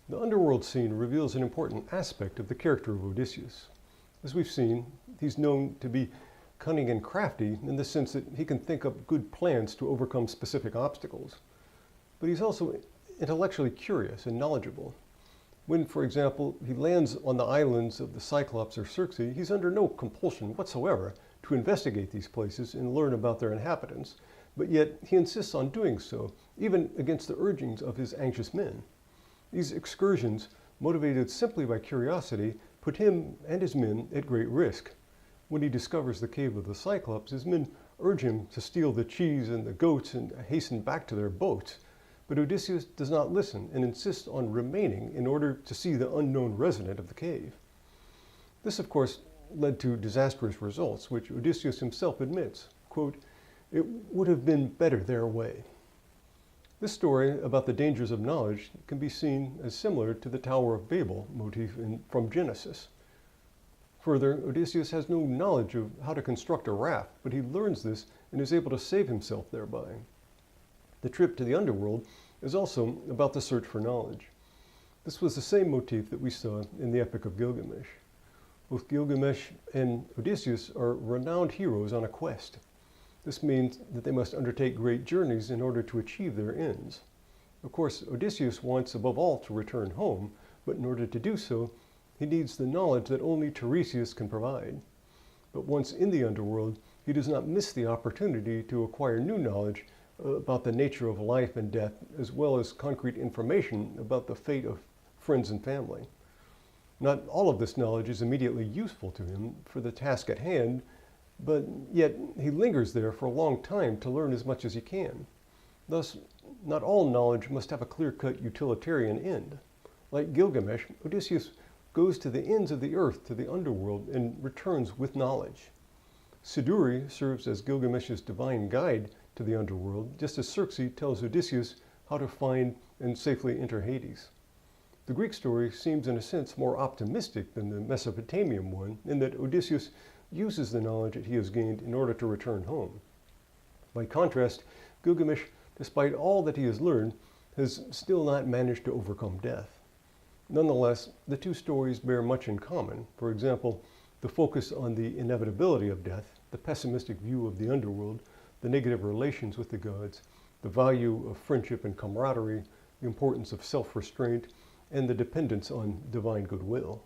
The underworld scene reveals an important aspect of the character of Odysseus. As we've seen, he's known to be cunning and crafty in the sense that he can think up good plans to overcome specific obstacles. But he's also intellectually curious and knowledgeable. When, for example, he lands on the islands of the Cyclops or Circe, he's under no compulsion whatsoever to investigate these places and learn about their inhabitants, but yet he insists on doing so, even against the urgings of his anxious men. These excursions, motivated simply by curiosity, put him and his men at great risk. When he discovers the cave of the Cyclops, his men urge him to steal the cheese and the goats and hasten back to their boats. But Odysseus does not listen and insists on remaining in order to see the unknown resident of the cave. This, of course, led to disastrous results, which Odysseus himself admits. Quote, "It would have been better their way." This story about the dangers of knowledge can be seen as similar to the Tower of Babel motif from Genesis. Further, Odysseus has no knowledge of how to construct a raft, but he learns this and is able to save himself thereby. The trip to the underworld is also about the search for knowledge. This was the same motif that we saw in the Epic of Gilgamesh. Both Gilgamesh and Odysseus are renowned heroes on a quest. This means that they must undertake great journeys in order to achieve their ends. Of course, Odysseus wants above all to return home, but in order to do so, he needs the knowledge that only Tiresias can provide. But once in the underworld, he does not miss the opportunity to acquire new knowledge about the nature of life and death, as well as concrete information about the fate of friends and family. Not all of this knowledge is immediately useful to him for the task at hand, but yet he lingers there for a long time to learn as much as he can. Thus, not all knowledge must have a clear-cut utilitarian end. Like Gilgamesh, Odysseus goes to the ends of the earth, to the underworld, and returns with knowledge. Siduri serves as Gilgamesh's divine guide to the underworld, just as Circe tells Odysseus how to find and safely enter Hades. The Greek story seems in a sense more optimistic than the Mesopotamian one, in that Odysseus uses the knowledge that he has gained in order to return home. By contrast, Gilgamesh, despite all that he has learned, has still not managed to overcome death. Nonetheless, the two stories bear much in common. For example, the focus on the inevitability of death, the pessimistic view of the underworld, the negative relations with the gods, the value of friendship and camaraderie, the importance of self-restraint, and the dependence on divine goodwill.